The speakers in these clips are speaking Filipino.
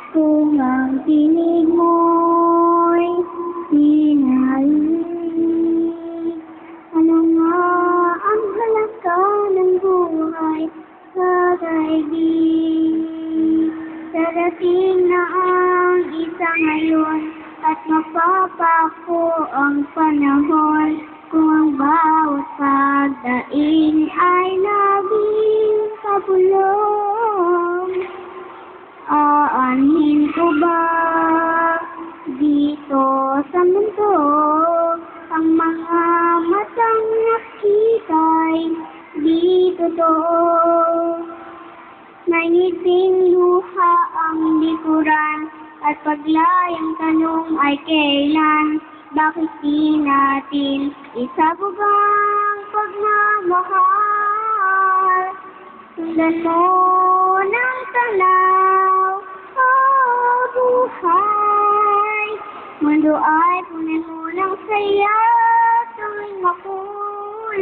Kung ang tinig mo'y hinahig, ano nga ang halaga ng buhay sa daigdig? Darating na ang isa ngayon at mapapako ang panahon kung ang bawat pagdaing ay naging kabulong. Aanhin ko ba dito sa mundo ang mga matang nakita'y di totoo? May ngiting luha ang likuran at paglayang tanong ay kailan? Bakit di natin isabog ang pagmamahal? Sundan mo ng tanaw, oh buhay. Mundo ay punin mo ng saya tuwing makulay.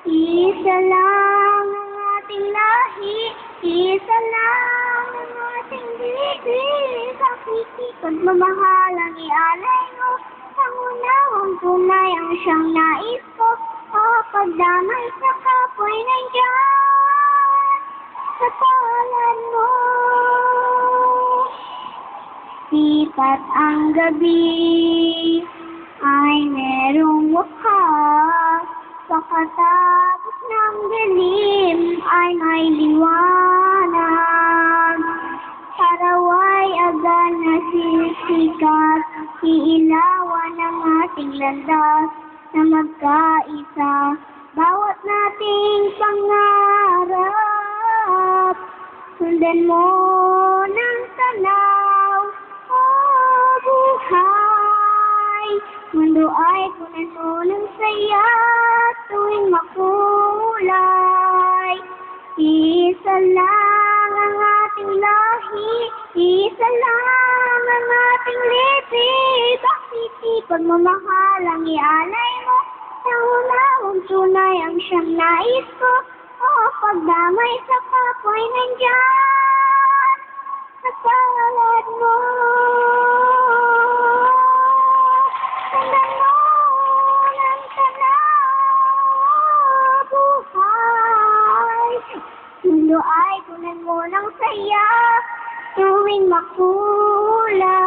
Isa lang ang ating lahi, isa lang ang ating bibig. Bakit di pagmamahal ang ialay mo? Ang unawang tunay ang siyang nais ko. Pagdamay sa kapwa'y nandiyan sa palad mo. Sipat ang gabi ay merong wakas, pagkatapos ng dilim ay may liwanag. Paraway agad na sisikat, iilawan ang ating landas na magkaisa, bawat nating pangarap. Sundan mo ng tanaw, oh buhay. Mundo ay punan mo ng saya tuwing makulay. Isa lang ang ating lahi, isa lang ang ating libig. Bakit di pagmamahal ang ialay mo? Ang unawang tunay ang siyang nais ko. Pagdamay sa kapwa'y nandiyan sa palad mo. Sundan mo ng tanaw, buhay. Mundo ay punan mo ng saya tuwing makulay.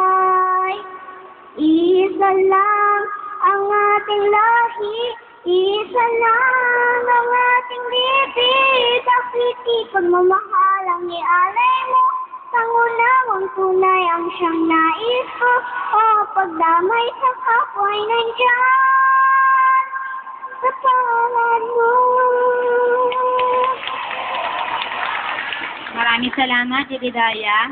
Isa lang ang ating lahi, isa lang ang ating bibig. Bakit di pagmamahal ang ialay mo? Ang unawang tunay ang siyang nais ko. Pagdamay sa kapwa'y nandiyan sa palad mo. Maraming salamat, Jedediah.